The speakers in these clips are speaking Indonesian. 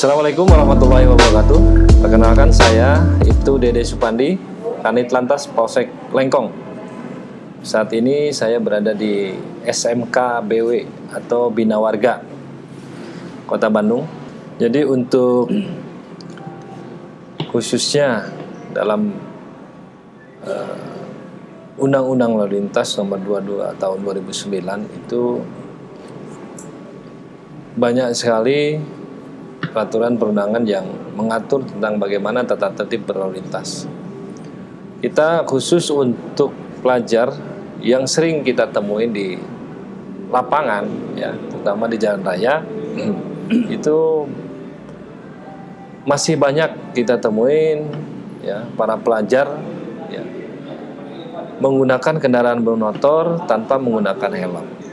Assalamualaikum warahmatullahi wabarakatuh. Perkenalkan saya Ibtu Dede Supandi, Kanit Lantas Polsek Lengkong. Saat ini saya berada di SMK BW atau Bina Warga Kota Bandung. Jadi untuk khususnya dalam Undang-Undang Lalu Lintas Nomor 22 Tahun 2009 itu banyak sekali peraturan perundangan yang mengatur tentang bagaimana tata tertib berlalu lintas. Kita khusus untuk pelajar yang sering kita temuin di lapangan, ya, terutama di jalan raya, itu masih banyak kita temuin, ya, para pelajar, ya, menggunakan kendaraan bermotor tanpa menggunakan helm.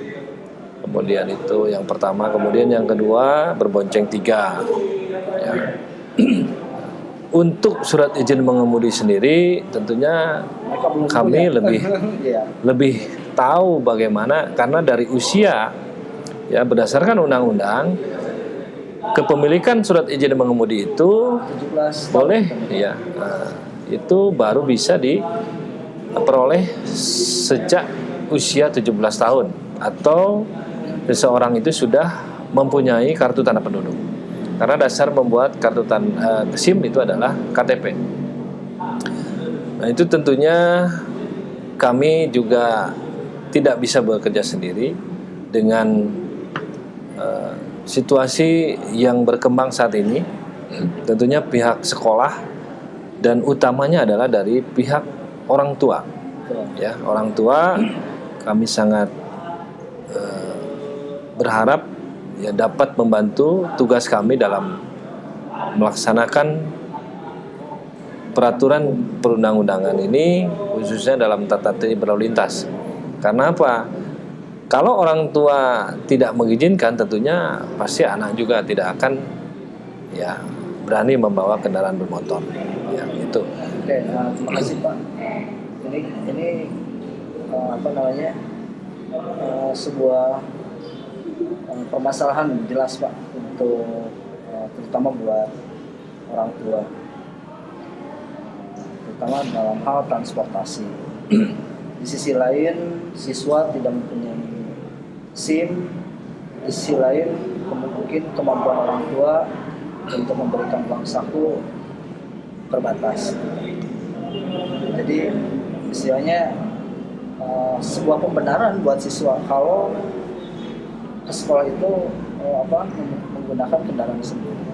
Kemudian itu yang pertama, kemudian yang kedua berbonceng tiga. Ya. Untuk surat izin mengemudi sendiri, tentunya kami lebih tahu bagaimana, karena dari usia, ya, berdasarkan undang-undang, kepemilikan surat izin mengemudi itu boleh, ya, itu baru bisa diperoleh sejak usia 17 tahun atau seseorang itu sudah mempunyai kartu tanda penduduk. Karena dasar membuat kartu SIM itu adalah KTP. Nah, itu tentunya kami juga tidak bisa bekerja sendiri dengan situasi yang berkembang saat ini. Tentunya pihak sekolah dan utamanya adalah dari pihak orang tua. Ya, orang tua kami sangat berharap, ya, dapat membantu tugas kami dalam melaksanakan peraturan perundang-undangan ini, khususnya dalam tata tertib berlalu lintas. Karena apa? Kalau orang tua tidak mengizinkan, tentunya pasti anak juga tidak akan, ya, berani membawa kendaraan bermotor. Ya, itu. Oke, terima kasih Pak. Ini sebuah permasalahan jelas Pak untuk terutama buat orang tua, terutama dalam hal transportasi. Di sisi lain siswa tidak mempunyai SIM, di sisi lain mungkin kemampuan orang tua untuk memberikan uang saku terbatas. Jadi istilahnya sebuah pembenaran buat siswa kalau ke sekolah itu menggunakan kendaraan sendiri.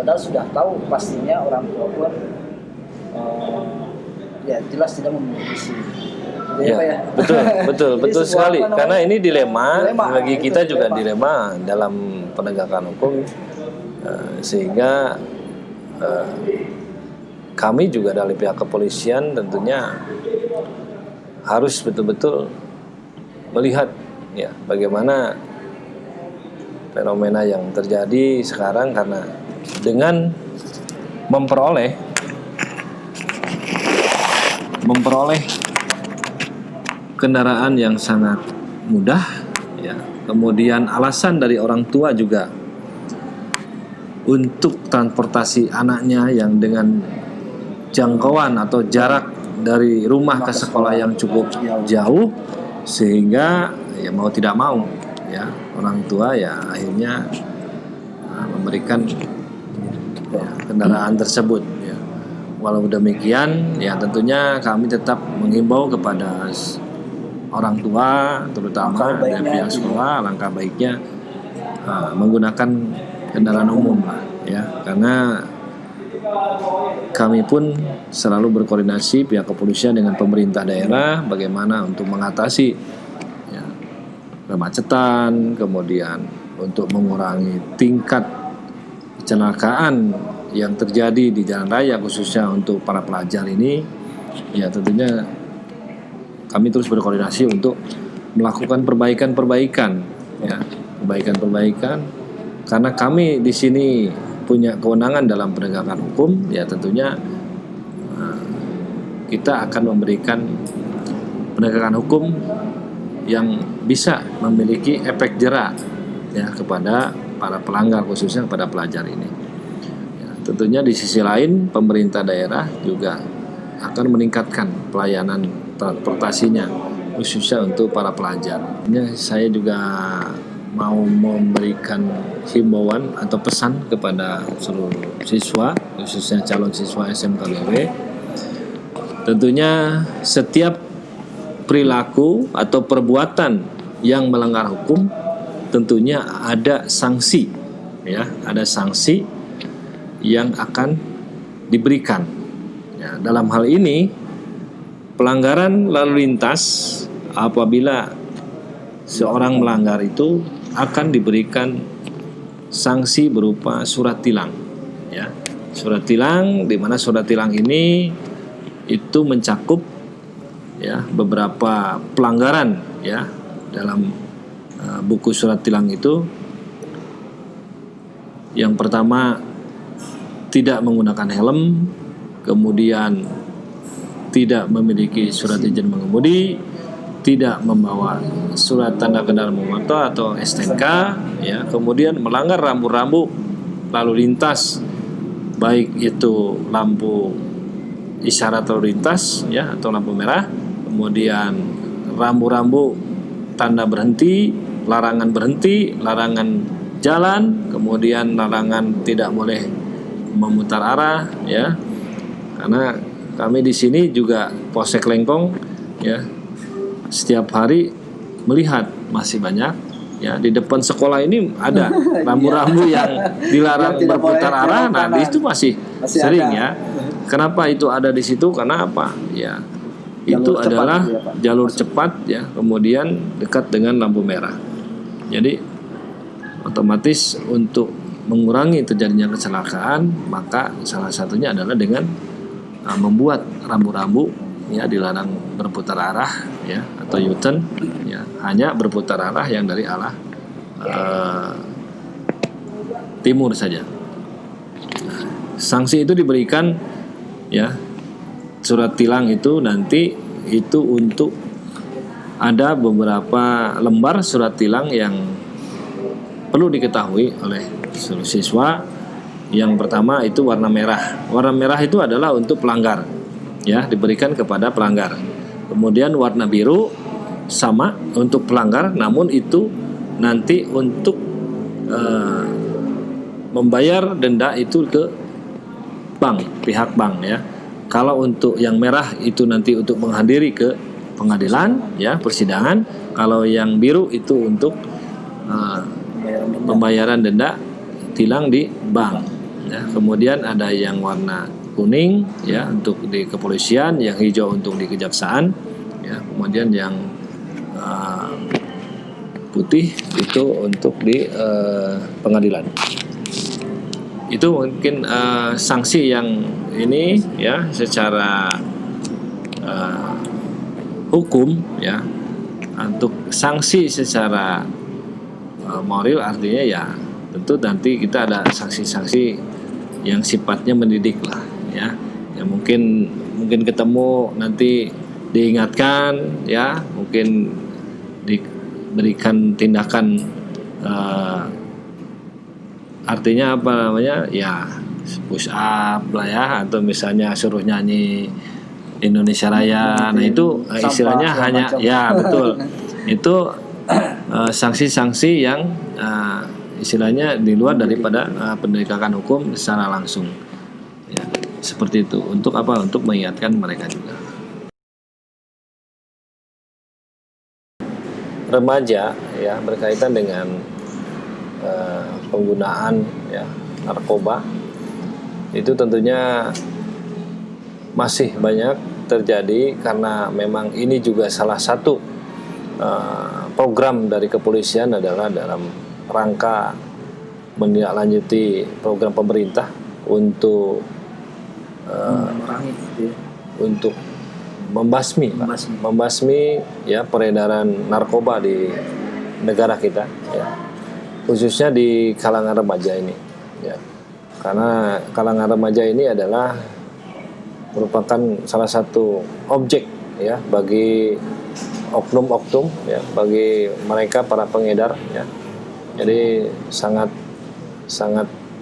Padahal sudah tahu pastinya orang tua pun ya jelas tidak memiliki SIM. Ya, ya? Betul sekali. Karena ini dilema bagi kita juga dilema dalam penegakan hukum, sehingga kami juga dari pihak kepolisian tentunya harus betul-betul melihat, ya, bagaimana fenomena yang terjadi sekarang, karena dengan memperoleh kendaraan yang sangat mudah, ya, kemudian alasan dari orang tua juga untuk transportasi anaknya yang dengan jangkauan atau jarak dari rumah ke sekolah yang cukup jauh, sehingga, ya, mau tidak mau, ya, orang tua, ya, akhirnya memberikan, ya, kendaraan tersebut, ya. Walau demikian, ya, tentunya kami tetap menghimbau kepada orang tua, terutama dari pihak sekolah, langkah baiknya menggunakan kendaraan umum, ya, karena kami pun selalu berkoordinasi pihak kepolisian dengan pemerintah daerah bagaimana untuk mengatasi, ya, kemacetan, kemudian untuk mengurangi tingkat kecelakaan yang terjadi di jalan raya khususnya untuk para pelajar ini. Ya, tentunya kami terus berkoordinasi untuk melakukan perbaikan-perbaikan, ya, perbaikan-perbaikan, karena kami di sini punya kewenangan dalam penegakan hukum, ya, tentunya kita akan memberikan penegakan hukum yang bisa memiliki efek jera, ya, kepada para pelanggar, khususnya kepada pelajar ini. tentunya di sisi lain pemerintah daerah juga akan meningkatkan pelayanan transportasinya khususnya untuk para pelajar. Saya juga mau memberikan himbauan atau pesan kepada seluruh siswa khususnya calon siswa SMK BW. Tentunya setiap perilaku atau perbuatan yang melanggar hukum tentunya ada sanksi, ya, ada sanksi yang akan diberikan. Ya, dalam hal ini pelanggaran lalu lintas apabila seorang melanggar itu akan diberikan sanksi berupa surat tilang. Ya, surat tilang, di mana surat tilang ini itu mencakup ya beberapa pelanggaran ya dalam buku surat tilang itu. Yang pertama, tidak menggunakan helm, kemudian tidak memiliki surat izin mengemudi, tidak membawa surat tanda kendaraan bermotor atau STNK, ya, kemudian melanggar rambu-rambu lalu lintas, baik itu lampu isyarat lalu lintas, ya, atau lampu merah, kemudian rambu-rambu tanda berhenti, larangan jalan, kemudian larangan tidak boleh memutar arah, ya. Karena kami di sini juga Polsek Lengkong, ya, setiap hari melihat masih banyak, ya, di depan sekolah ini ada rambu-rambu yang dilarang berputar arah. Nah, itu masih sering ada. Ya. Kenapa itu ada di situ? Karena apa? Ya, itu adalah jalur cepat, ya, kemudian dekat dengan lampu merah. Jadi otomatis untuk mengurangi terjadinya kecelakaan, maka salah satunya adalah dengan membuat rambu-rambu ya dilarang berputar arah, ya, atau U-turn, ya, hanya berputar arah yang dari arah timur saja. Nah, sanksi itu diberikan, ya, surat tilang itu nanti itu untuk ada beberapa lembar surat tilang yang perlu diketahui oleh seluruh siswa. Yang pertama itu warna merah. Warna merah itu adalah untuk pelanggar, ya, diberikan kepada pelanggar. Kemudian warna biru sama untuk pelanggar, namun itu nanti untuk membayar denda itu ke bank, pihak bank, ya. Kalau untuk yang merah itu nanti untuk menghadiri ke pengadilan, ya, persidangan. Kalau yang biru itu untuk pembayaran denda tilang di bank, ya. Kemudian ada yang warna kuning, ya, untuk di kepolisian, yang hijau untuk di kejaksaan, ya. Kemudian yang putih itu untuk di pengadilan. Itu mungkin sanksi yang ini, ya, secara hukum, ya. Untuk sanksi secara moral artinya ya tentu nanti kita ada sanksi-sanksi yang sifatnya mendidik lah, ya. Ya mungkin ketemu nanti diingatkan, ya, mungkin diberikan tindakan artinya apa namanya, ya, push up lah, ya, atau misalnya suruh nyanyi Indonesia Raya. Nah, itu istilahnya hanya macam. Ya betul. Itu sanksi-sanksi yang istilahnya di luar daripada penegakan hukum secara langsung, ya, seperti itu. Untuk apa? Untuk mengingatkan mereka juga. Remaja, ya, berkaitan dengan penggunaan, ya, narkoba itu tentunya masih banyak terjadi, karena memang ini juga salah satu program dari kepolisian adalah dalam rangka menindaklanjuti program pemerintah untuk untuk membasmi ya peredaran narkoba di negara kita, ya, khususnya di kalangan remaja ini, ya, karena kalangan remaja ini adalah merupakan salah satu objek, ya, bagi oknum-oknum, ya, bagi mereka para pengedar, ya. Jadi sangat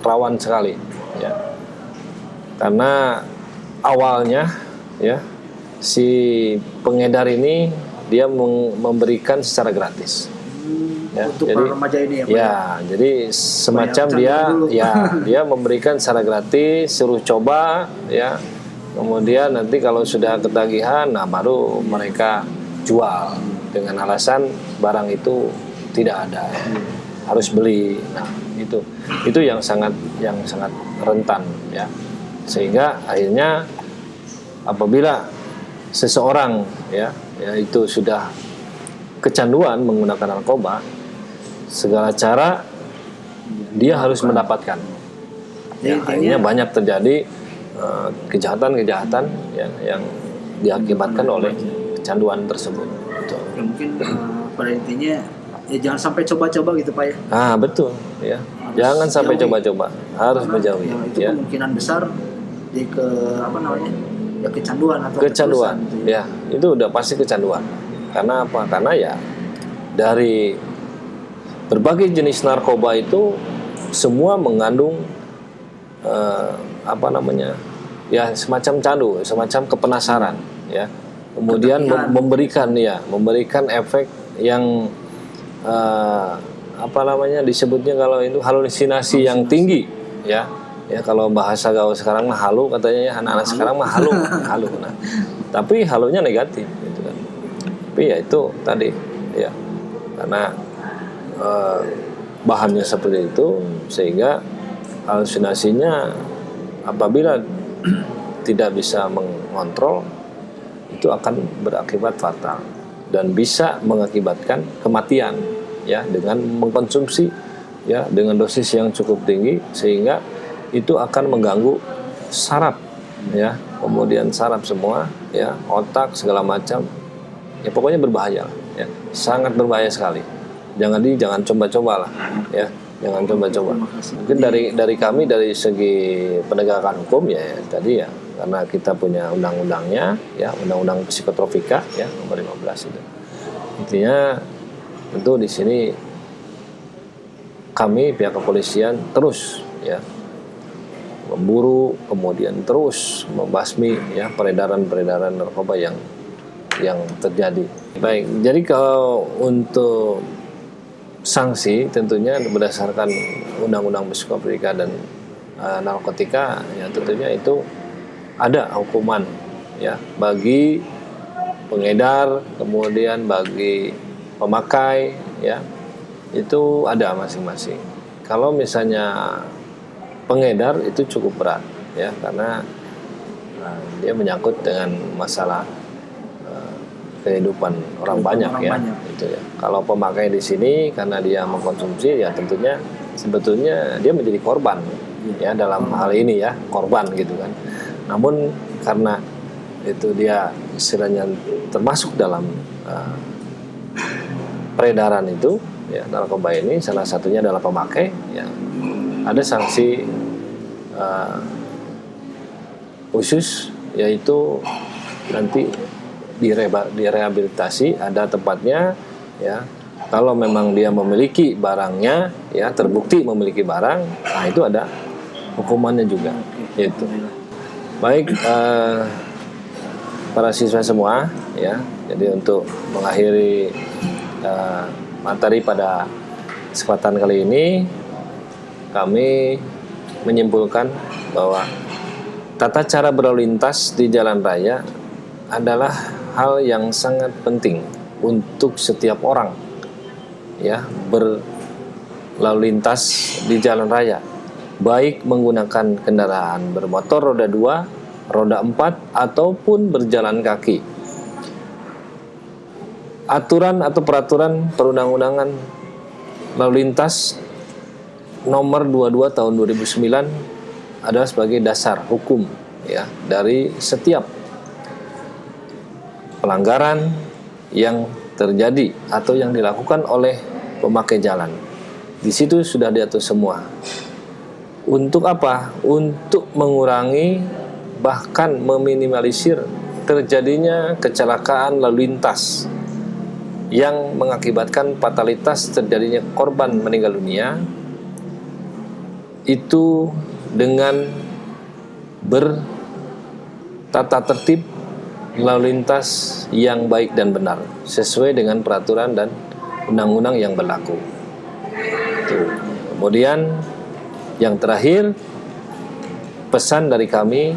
rawan sekali, ya. Karena awalnya ya si pengedar ini dia memberikan secara gratis. Ya, Untuk jadi para remaja ini ya, Pak? ya, jadi semacam Bayar dia dulu. ya dia memberikan secara gratis, suruh coba ya. Kemudian nanti kalau sudah ketagihan, nah baru mereka jual dengan alasan barang itu tidak ada, harus beli. Nah itu yang sangat rentan ya. Sehingga akhirnya apabila seseorang ya itu sudah kecanduan menggunakan narkoba, segala cara dia harus mendapatkan. Ya, akhirnya banyak terjadi kejahatan-kejahatan yang diakibatkan oleh kecanduan tersebut. Betul. Ya mungkin pada intinya ya jangan sampai coba-coba gitu, Pak ya. Ah, betul ya. Jangan sampai coba-coba, harus menjauhi Ya, itu ya. kemungkinan besar di ya kecanduan atau Kecanduan keterusan gitu ya, itu udah pasti kecanduan. Karena apa? Karena ya dari berbagai jenis narkoba itu semua mengandung ya semacam candu, semacam kepenasaran ya. Kemudian memberikan efek yang disebutnya kalau itu halusinasi yang tinggi ya. Ya kalau bahasa gaul sekarang mah halu katanya ya, anak-anak sekarang mah halu. Nah, tapi halunya negatif gitu kan. Tapi ya itu tadi ya, karena bahannya seperti itu sehingga halusinasinya apabila tidak bisa mengontrol itu akan berakibat fatal dan bisa mengakibatkan kematian ya dengan mengkonsumsi ya dengan dosis yang cukup tinggi, sehingga itu akan mengganggu saraf ya, kemudian saraf semua ya, otak segala macam ya, pokoknya berbahaya ya, sangat berbahaya sekali. Jangan coba-coba lah ya, jangan coba-coba. Mungkin dari kami dari segi penegakan hukum ya tadi ya, karena kita punya undang-undangnya ya, undang-undang psikotropika ya nomor 15 itu. Intinya tentu di sini kami pihak kepolisian terus ya memburu, kemudian terus membasmi ya peredaran narkoba yang terjadi. Baik, jadi kalau untuk sanksi tentunya berdasarkan undang-undang psikotropika dan narkotika ya, tentunya itu ada hukuman ya bagi pengedar, kemudian bagi pemakai ya, itu ada masing-masing. Kalau misalnya pengedar itu cukup berat ya, karena dia menyangkut dengan masalah kehidupan orang banyak ya. Gitu ya. Kalau pemakai di sini karena dia mengkonsumsi ya tentunya sebetulnya dia menjadi korban ya dalam hal ini ya, korban gitu kan. Namun karena itu dia istilahnya termasuk dalam peredaran itu ya, narkoba ini salah satunya adalah pemakai ya, ada sanksi khusus, yaitu nanti direhabilitasi, ada tempatnya ya. Kalau memang dia memiliki barangnya ya, terbukti memiliki barang, nah itu ada hukumannya juga. Itu baik para siswa semua ya. Jadi untuk mengakhiri materi pada kesempatan kali ini, kami menyimpulkan bahwa tata cara berlalu lintas di jalan raya adalah hal yang sangat penting untuk setiap orang ya, berlalu lintas di jalan raya, baik menggunakan kendaraan bermotor roda 2, roda 4 ataupun berjalan kaki. Aturan atau peraturan perundang-undangan lalu lintas nomor 22 tahun 2009 adalah sebagai dasar hukum ya dari setiap pelanggaran yang terjadi atau yang dilakukan oleh pemakai jalan. Di situ sudah diatur semua. Untuk apa? Untuk mengurangi bahkan meminimalisir terjadinya kecelakaan lalu lintas yang mengakibatkan fatalitas terjadinya korban meninggal dunia, itu dengan bertata tertib lalu lintas yang baik dan benar sesuai dengan peraturan dan undang-undang yang berlaku. Tuh. Kemudian yang terakhir, pesan dari kami,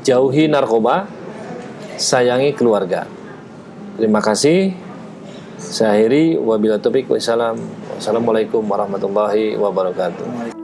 jauhi narkoba, sayangi keluarga. Terima kasih. Saya akhiri, wabillahi taufiq, wassalamualaikum warahmatullahi wabarakatuh.